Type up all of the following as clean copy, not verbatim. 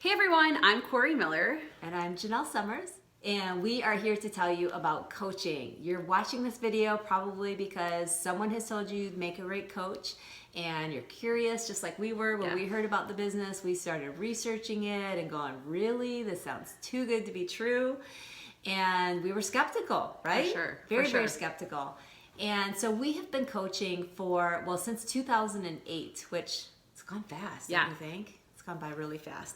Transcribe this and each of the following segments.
Hey everyone, I'm Corey Miller. And I'm Janelle Summers, and we are here to tell you about coaching. You're watching this video probably because someone has told you to make a great coach, and you're curious, just like we were when we heard about the business. We started researching it and going, really? This sounds too good to be true. And we were skeptical, right? For sure. Very skeptical. And so we have been coaching since 2008, which it's gone fast, don't you think? It's gone by really fast.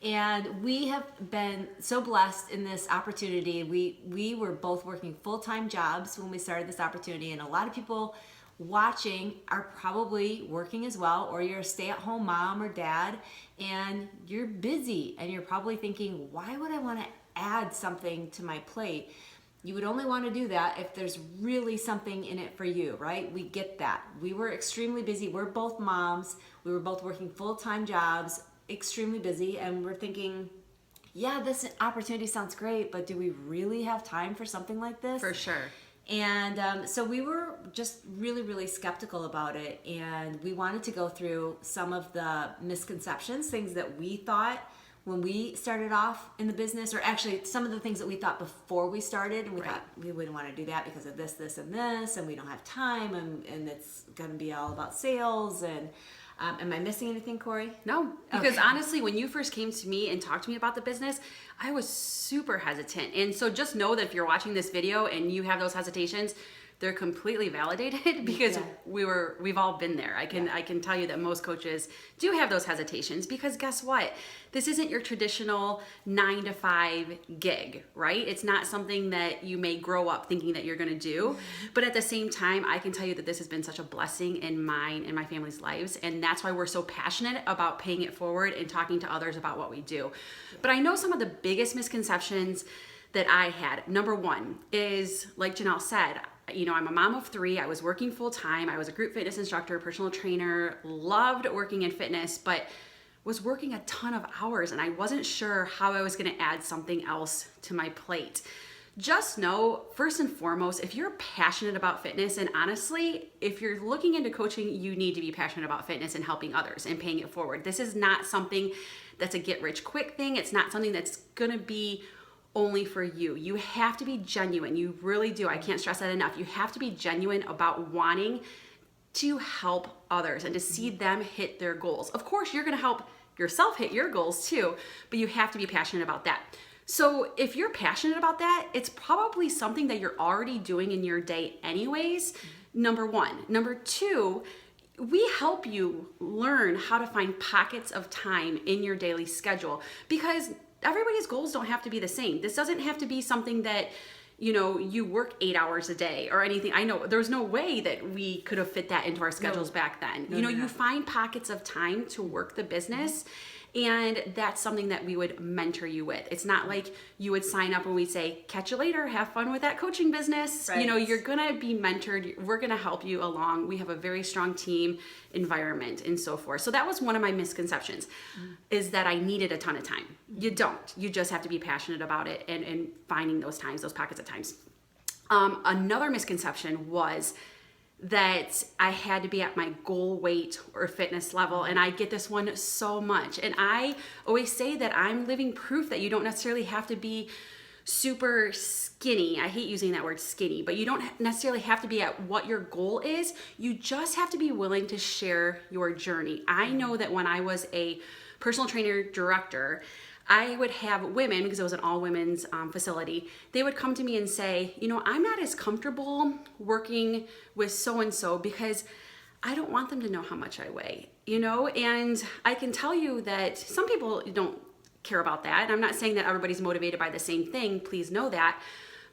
And we have been so blessed in this opportunity. We were both working full-time jobs when we started this opportunity, and a lot of people watching are probably working as well, or you're a stay-at-home mom or dad, and you're busy, and you're probably thinking, why would I want to add something to my plate? You would only want to do that if there's really something in it for you, right? We get that. We were extremely busy. We're both moms. We were both working full-time jobs, extremely busy, and we're thinking, yeah, this opportunity sounds great, but do we really have time for something like this? For sure. And so we were just really skeptical about it, and we wanted to go through some of the misconceptions, things that we thought when we started off in the business, or actually some of the things that we thought before we started, and we thought we wouldn't want to do that because of this, and this, and we don't have time, and it's going to be all about sales. And am I missing anything, Corey? No, because honestly, when you first came to me and talked to me about the business, I was super hesitant. And so just know that if you're watching this video and you have those hesitations, they're completely validated because we've all been there. I can tell you that most coaches do have those hesitations because guess what? This isn't your traditional 9-to-5 gig, right? It's not something that you may grow up thinking that you're gonna do. But at the same time, I can tell you that this has been such a blessing in mine and my family's lives. And that's why we're so passionate about paying it forward and talking to others about what we do. But I know some of the biggest misconceptions that I had. Number one is, like Janelle said, you know, I'm a mom of 3. I was working full time. I was a group fitness instructor, personal trainer, loved working in fitness, but was working a ton of hours and I wasn't sure how I was going to add something else to my plate. Just know, first and foremost, if you're passionate about fitness, and honestly, if you're looking into coaching, you need to be passionate about fitness and helping others and paying it forward. This is not something that's a get rich quick thing. It's not something that's going to be only for you. You have to be genuine. You really do. I can't stress that enough. You have to be genuine about wanting to help others and to see them hit their goals. Of course, you're going to help yourself hit your goals too, but you have to be passionate about that. So if you're passionate about that, it's probably something that you're already doing in your day anyways, number one. Number two, we help you learn how to find pockets of time in your daily schedule because everybody's goals don't have to be the same. This doesn't have to be something that, you know, you work 8 hours a day or anything. I know there's no way that we could have fit that into our schedules back then. You find pockets of time to work the business, and that's something that we would mentor you with. It's not like you would sign up and we say, catch you later, have fun with that coaching business. Right. You know, you're gonna be mentored. We're gonna help you along. We have a very strong team environment and so forth. So that was one of my misconceptions, is that I needed a ton of time. You don't. You just have to be passionate about it and finding those times, those pockets of times. Another misconception was that I had to be at my goal weight or fitness level. And I get this one so much. And I always say that I'm living proof that you don't necessarily have to be super skinny. I hate using that word skinny, but you don't necessarily have to be at what your goal is. You just have to be willing to share your journey. I know that when I was a personal trainer director, I would have women, because it was an all women's facility, they would come to me and say, you know, I'm not as comfortable working with so-and-so because I don't want them to know how much I weigh, you know? And I can tell you that some people don't care about that. And I'm not saying that everybody's motivated by the same thing, please know that.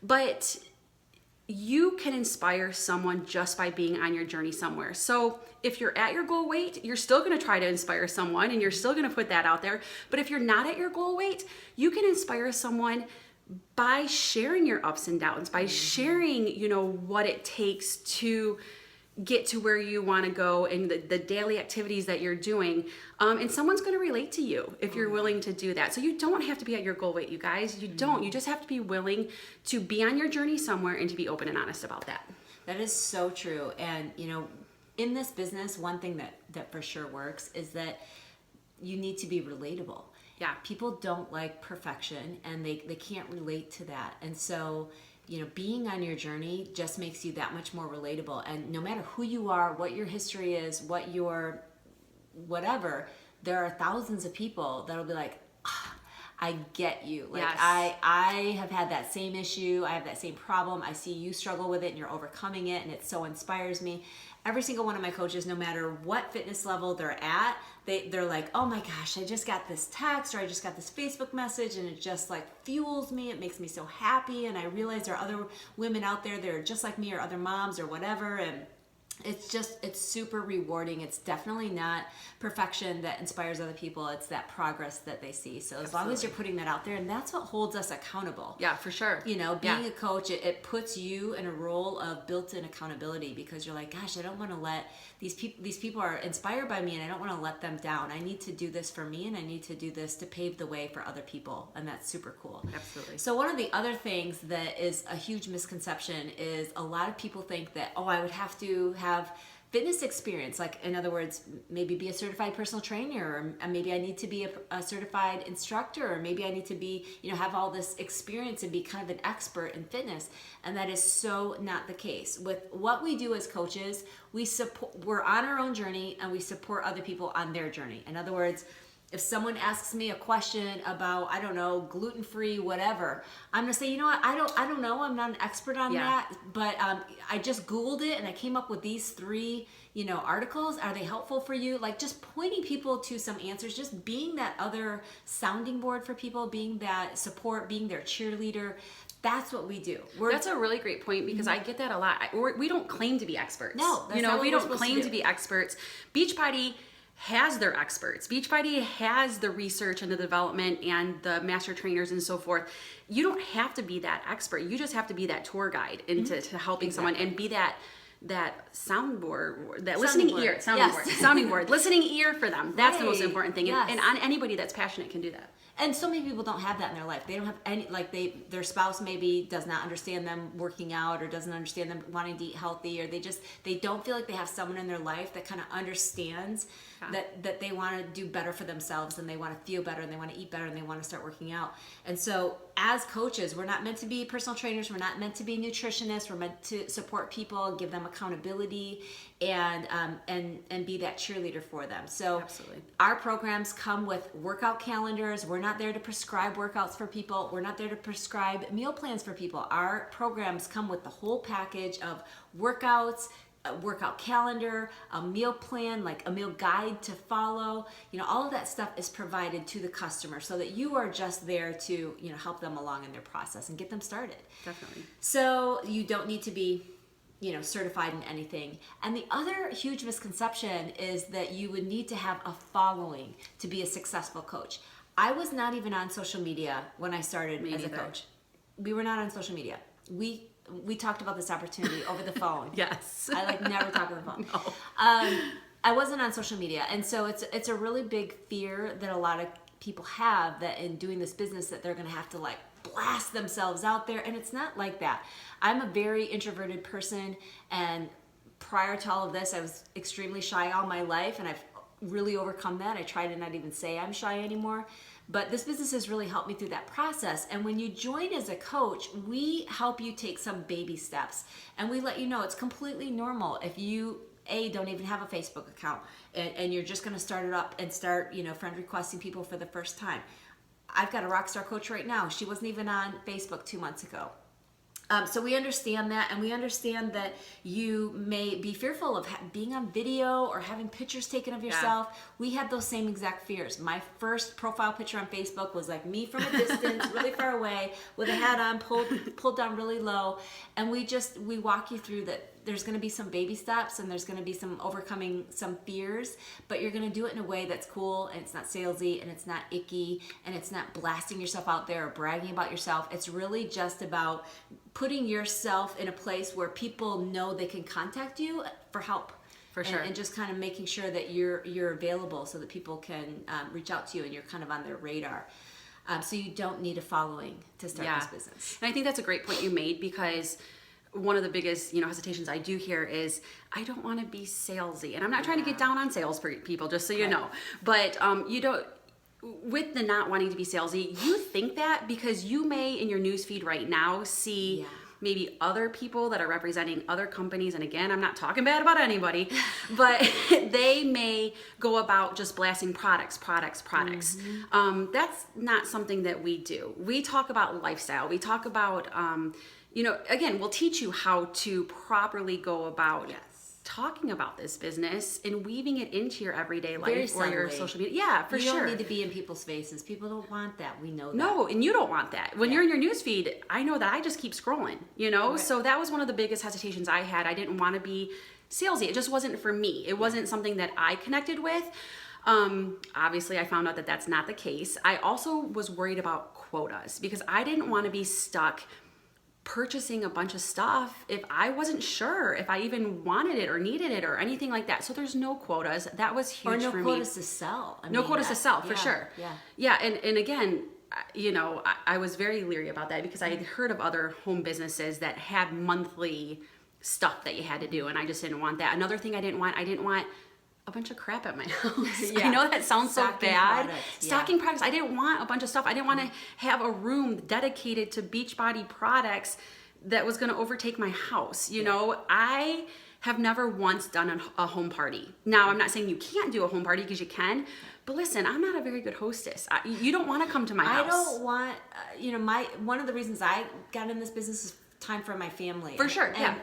But you can inspire someone just by being on your journey somewhere. So if you're at your goal weight, you're still gonna try to inspire someone and you're still gonna put that out there. But if you're not at your goal weight, you can inspire someone by sharing your ups and downs, by sharing, you know, what it takes to get to where you want to go and the daily activities that you're doing. And someone's going to relate to you if you're willing to do that. So you don't have to be at your goal weight, you guys. You don't. You just have to be willing to be on your journey somewhere and to be open and honest about that. That is so true. And, you know, in this business, one thing that for sure works is that you need to be relatable. Yeah. People don't like perfection, and they can't relate to that. And so, being on your journey just makes you that much more relatable. And no matter who you are, what your history is, what your whatever, there are thousands of people that'll be like, I get you. Like, yes. I have had that same issue. I have that same problem. I see you struggle with it and you're overcoming it, and it so inspires me. Every single one of my coaches, no matter what fitness level they're at, they're like, oh my gosh, I just got this text, or I just got this Facebook message, and it just like fuels me. It makes me so happy. And I realize there are other women out there that are just like me, or other moms or whatever. And it's super rewarding. It's definitely not perfection that inspires other people. It's that progress that they see. So as long as you're putting that out there, and that's what holds us accountable. Yeah, for sure. Being a coach, it puts you in a role of built-in accountability, because you're like, gosh, I don't want to let these people are inspired by me, and I don't want to let them down. I need to do this for me, and I need to do this to pave the way for other people. And that's super cool. Absolutely. So one of the other things that is a huge misconception is a lot of people think that, I would have to have fitness experience. Like, in other words, maybe be a certified personal trainer, or maybe I need to be a certified instructor, or maybe I need to be, have all this experience and be kind of an expert in fitness. And that is so not the case. With what we do as coaches, we're on our own journey, and we support other people on their journey. In other words, if someone asks me a question about, I don't know, gluten-free, whatever, I'm gonna say, I don't know. I'm not an expert on that, but I just Googled it and I came up with these 3, articles. Are they helpful for you? Like, just pointing people to some answers, just being that other sounding board for people, being that support, being their cheerleader. That's what we do. That's a really great point, because I get that a lot. We don't claim to be experts. No, that's not what we we're don't supposed claim to to do. be experts. Beachbody has their experts. Beachbody has the research and the development and the master trainers and so forth. You don't have to be that expert. You just have to be that tour guide into to helping someone, and be that soundboard, that listening ear, sounding board, listening ear for them. That's the most important thing. Yes. And anybody that's passionate can do that. And so many people don't have that in their life. They don't have any, like their spouse maybe does not understand them working out, or doesn't understand them wanting to eat healthy, or they don't feel like they have someone in their life that kind of understands that they want to do better for themselves, and they want to feel better, and they want to eat better, and they want to start working out. And so as coaches, we're not meant to be personal trainers. We're not meant to be nutritionists. We're meant to support people, give them accountability, and be that cheerleader for them. So Absolutely. Our programs come with workout calendars. We're not there to prescribe workouts for people. We're not there to prescribe meal plans for people. Our programs come with the whole package of workouts, a workout calendar, a meal plan, like a meal guide to follow. All of that stuff is provided to the customer, so that you are just there to, help them along in their process and get them started. Definitely. So you don't need to be, certified in anything. And the other huge misconception is that you would need to have a following to be a successful coach. I was not even on social media when I started as a coach. We were not on social media. We talked about this opportunity over the phone. Yes. I never talk on the phone. No. I wasn't on social media, and so it's a really big fear that a lot of people have, that in doing this business that they're going to have to blast themselves out there, and it's not like that. I'm a very introverted person, and prior to all of this, I was extremely shy all my life, and I've really overcome that. I try to not even say I'm shy anymore. But this business has really helped me through that process. And when you join as a coach, we help you take some baby steps. And we let you know it's completely normal if you, don't even have a Facebook account, and you're just gonna start it up and start, friend requesting people for the first time. I've got a rock star coach right now. She wasn't even on Facebook 2 months ago. So we understand that, and we understand that you may be fearful of being on video or having pictures taken of yourself. Yeah. We had those same exact fears. My first profile picture on Facebook was like me from a distance, really far away, with a hat on, pulled down really low. And we walk you through that. There's going to be some baby steps, and there's going to be some overcoming some fears, but you're going to do it in a way that's cool, and it's not salesy, and it's not icky, and it's not blasting yourself out there or bragging about yourself. It's really just about putting yourself in a place where people know they can contact you for help. For sure. And just kind of making sure that you're available, so that people can reach out to you, and you're kind of on their radar. So you don't need a following to start this business. And I think that's a great point you made, because one of the biggest, hesitations I do hear is, I don't want to be salesy. And I'm not trying to get down on sales people, just so you know. But with the not wanting to be salesy, you think that because you may in your newsfeed right now see maybe other people that are representing other companies. And again, I'm not talking bad about anybody, but they may go about just blasting products. That's not something that we do. We talk about lifestyle. We talk about, again, we'll teach you how to properly go about talking about this business and weaving it into your everyday life or your social media. Yeah, for sure. You don't need to be in people's faces. People don't want that. We know that. No, and you don't want that. When you're in your newsfeed, I know that I just keep scrolling, Right. So that was one of the biggest hesitations I had. I didn't want to be salesy. It just wasn't for me. It wasn't something that I connected with. Obviously, I found out that that's not the case. I also was worried about quotas because I didn't want to be stuck purchasing a bunch of stuff if I wasn't sure if I even wanted it or needed it or anything like that. So there's no quotas. That was huge for me. Or no quotas to sell. No quotas to sell, for sure. Yeah, and again, I was very leery about that because I had heard of other home businesses that had monthly stuff that you had to do, and I just didn't want that. Another thing I didn't want a bunch of crap at my house. I know that sounds so bad. Stocking products. I didn't want a bunch of stuff. I didn't want to have a room dedicated to Beachbody products that was going to overtake my house. I have never once done a home party. Now, I'm not saying you can't do a home party because you can, but listen, I'm not a very good hostess. You don't want to come to my house. I don't want, one of the reasons I got in this business is time for my family. For sure, and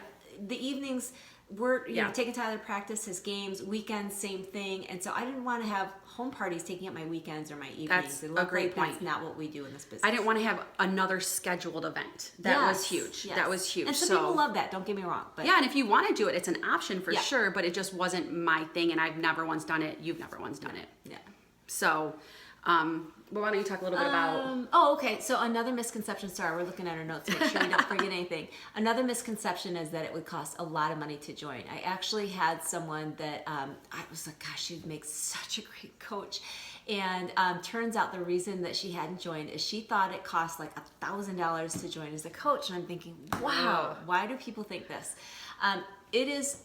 the evenings, we're taking Tyler to practice his games, weekends, same thing. And so I didn't want to have home parties taking up my weekends or my evenings. That's a great point. That's not what we do in this business. I didn't want to have another scheduled event. That was huge. That was huge. And some people love that, don't get me wrong. But and if you want to do it, it's an option for sure, but it just wasn't my thing, and I've never once done it. You've never once done it. Yeah. So, well, why don't you talk a little bit about... okay. So another misconception, sorry, we're looking at our notes to make sure we don't forget anything. Another misconception is that it would cost a lot of money to join. I actually had someone that I was like, gosh, she'd make such a great coach. And turns out the reason that she hadn't joined is she thought it cost like $1,000 to join as a coach. And I'm thinking, wow, why do people think this? It is...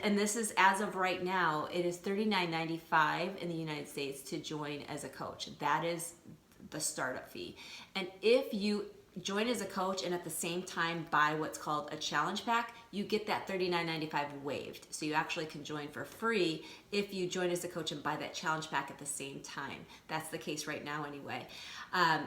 And this is as of right now, it is $39.95 in the United States to join as a coach. That is the startup fee. And if you join as a coach and at the same time buy what's called a challenge pack, you get that $39.95 waived. So you actually can join for free if you join as a coach and buy that challenge pack at the same time. That's the case right now anyway.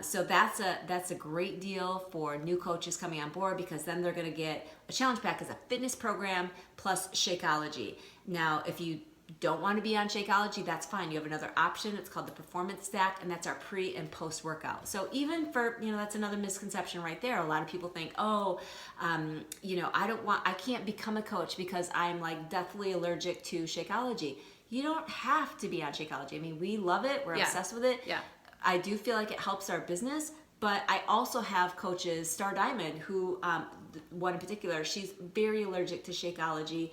So that's a great deal for new coaches coming on board, because then they're going to get a challenge pack as a fitness program plus Shakeology. Now, if you don't want to be on Shakeology, that's fine. You have another option. It's called the Performance Stack, and that's our pre and post workout. So even for, that's another misconception right there. A lot of people think, I can't become a coach because I'm like deathly allergic to Shakeology. You don't have to be on Shakeology. I mean, we love it. We're obsessed with it. Yeah. I do feel like it helps our business, but I also have coaches, Star Diamond, who, one in particular, she's very allergic to Shakeology.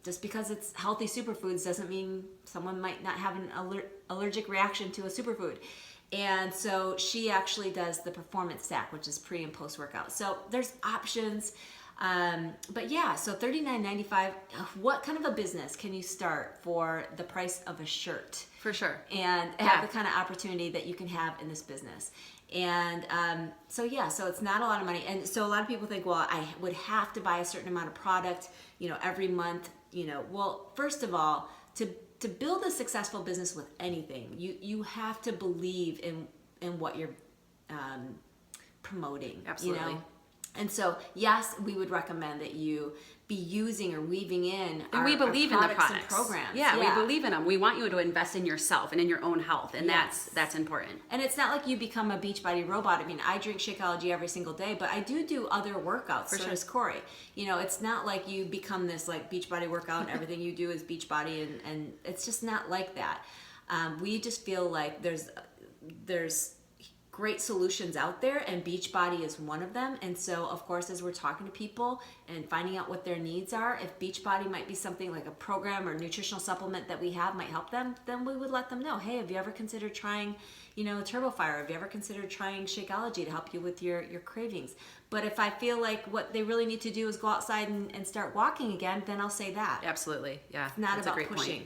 Just because it's healthy superfoods doesn't mean someone might not have an allergic reaction to a superfood. And so she actually does the Performance Stack, which is pre and post workout. So there's options. But yeah, so $39.95. What kind of a business can you start for the price of a shirt? For sure. And have the kind of opportunity that you can have in this business. And so it's not a lot of money. And so a lot of people think, well, I would have to buy a certain amount of product, every month. Well, first of all, to build a successful business with anything, you have to believe in what you're promoting. Absolutely. And so, yes, we would recommend that you be using or weaving in we believe in the products and programs. Yeah, we believe in them. We want you to invest in yourself and in your own health, and that's important. And it's not like you become a Beachbody robot. I mean, I drink Shakeology every single day, but I do other workouts. So does Corey. It's not like you become this like Beachbody workout and everything you do is Beachbody, and it's just not like that. We just feel like there's great solutions out there, and Beachbody is one of them. And so, of course, as we're talking to people and finding out what their needs are, if Beachbody might be something like a program or nutritional supplement that we have might help them, then we would let them know, hey, have you ever considered trying, a Turbo Fire? Have you ever considered trying Shakeology to help you with your cravings? But if I feel like what they really need to do is go outside and start walking again, then I'll say that. Absolutely. Yeah. It's not about pushing.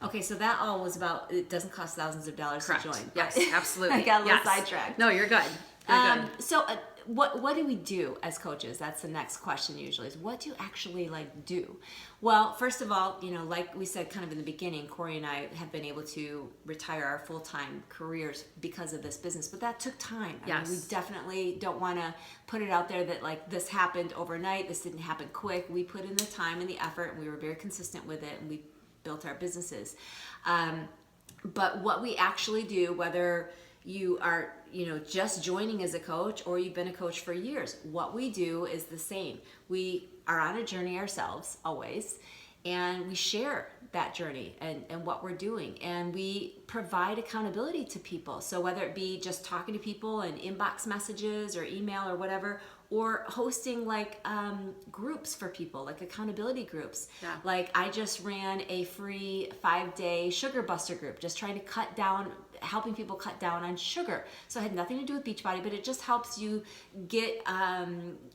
Okay, so that all was about, it doesn't cost thousands of dollars Correct. to join. Yes, absolutely. I got a little Yes. sidetracked. No, you're good. You're good. So what do we do as coaches? That's the next question usually, is what do you actually like do? Well, first of all, like we said kind of in the beginning, Corey and I have been able to retire our full-time careers because of this business, but that took time. I mean, we definitely don't want to put it out there that like this happened overnight, this didn't happen quick. We put in the time and the effort, and we were very consistent with it, and we built our businesses. But what we actually do, whether you are just joining as a coach or you've been a coach for years, what we do is the same. We are on a journey ourselves always, and we share that journey and what we're doing, and we provide accountability to people. So whether it be just talking to people and inbox messages or email or whatever, or hosting like groups for people, like accountability groups. Yeah. Like I just ran a free 5-day sugar buster group, just trying to helping people cut down on sugar. So it had nothing to do with Beachbody, but it just helps you get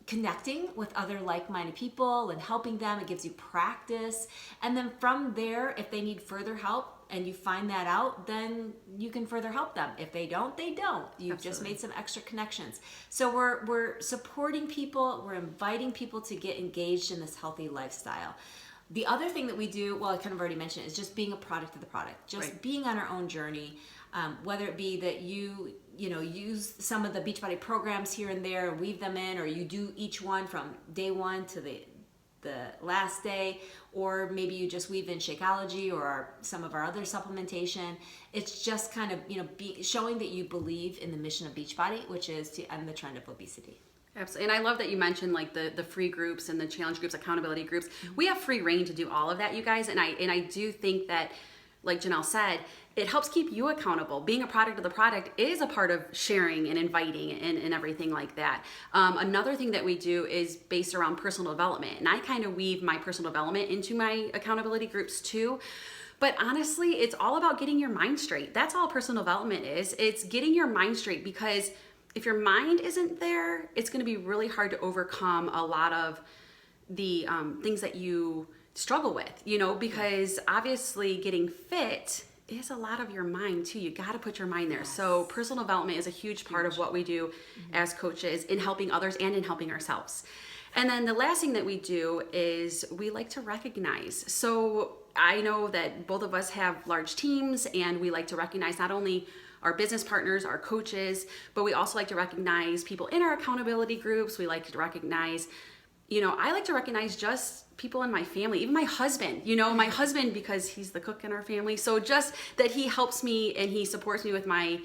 connecting with other like-minded people and helping them. It gives you practice. And then from there, if they need further help, and you find that out, then you can further help them. If they don't, they don't. You've just made some extra connections. So we're supporting people, we're inviting people to get engaged in this healthy lifestyle. The other thing that we do, well, I kind of already mentioned it, is just being a product of the product, just being on our own journey, whether it be that you use some of the Beachbody programs here and there and weave them in, or you do each one from day one to the last day, or maybe you just weave in Shakeology or some of our other supplementation. It's just kind of showing that you believe in the mission of Beachbody, which is to end the trend of obesity. Absolutely. And I love that you mentioned like the free groups and the challenge groups, accountability groups. We have free reign to do all of that, you guys, and I do think that, like Janelle said, it helps keep you accountable. Being a product of the product is a part of sharing and inviting and everything like that. Another thing that we do is based around personal development. And I kind of weave my personal development into my accountability groups too. But honestly, it's all about getting your mind straight. That's all personal development is. It's getting your mind straight, because if your mind isn't there, it's going to be really hard to overcome a lot of the things that you struggle with, because obviously getting fit is a lot of your mind too. You got to put your mind there. Yes. So personal development is a huge part of what we do as coaches, in helping others and in helping ourselves. And then the last thing that we do is we like to recognize. So I know that both of us have large teams, and we like to recognize not only our business partners, our coaches, but we also like to recognize people in our accountability groups. We like to recognize, I like to recognize just people in my family, even my husband, because he's the cook in our family. So just that he helps me and he supports me with my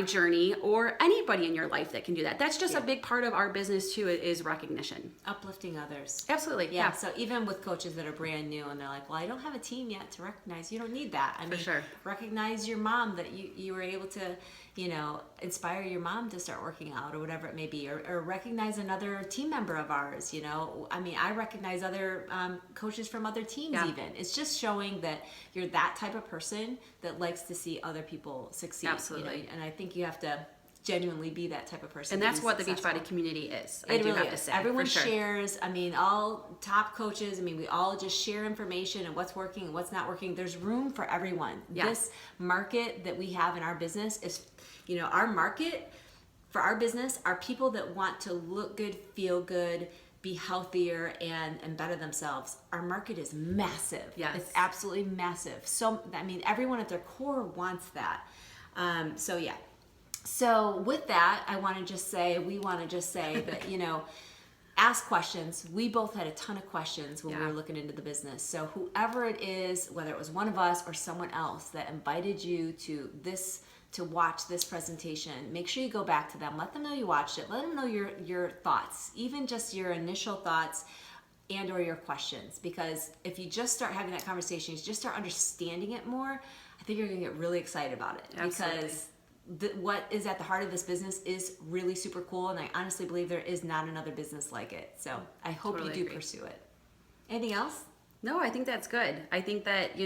journey, or anybody in your life that can do that. That's just a big part of our business too, is recognition. Uplifting others. Absolutely. Yeah. So even with coaches that are brand new and they're like, well, I don't have a team yet to recognize. You don't need that. I mean, sure. Recognize your mom, that you were able to, inspire your mom to start working out, or whatever it may be, or recognize another team member of ours. I recognize other coaches from other teams. Even it's just showing that you're that type of person that likes to see other people succeed. Absolutely. And I think you have to genuinely be that type of person. And that's what the Beachbody community is. It really is. Everyone shares. All top coaches, we all just share information and what's working and what's not working. There's room for everyone. Yes. This market that we have in our business is, our market for our business are people that want to look good, feel good, be healthier, and better themselves. Our market is massive. Yes. It's absolutely massive. So, everyone at their core wants that. So with that, we want to just say that, ask questions. We both had a ton of questions when we were looking into the business. So whoever it is, whether it was one of us or someone else that invited you to watch this presentation, make sure you go back to them. Let them know you watched it. Let them know your thoughts, even just your initial thoughts and or your questions. Because if you just start having that conversation, you just start understanding it more, I think you're going to get really excited about it. Absolutely. Because what is at the heart of this business is really super cool, and I honestly believe there is not another business like it. So I hope you do pursue it. Anything else? No, I think that's good. I think that,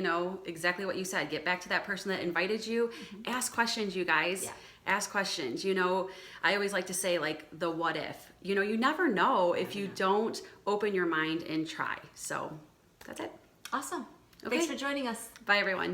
exactly what you said. Get back to that person that invited you. Ask questions, you guys. Yeah. Ask questions. I always like to say, like, the what if. You never know if you don't open your mind and try. So that's it. Awesome. Okay. Thanks for joining us. Bye, everyone.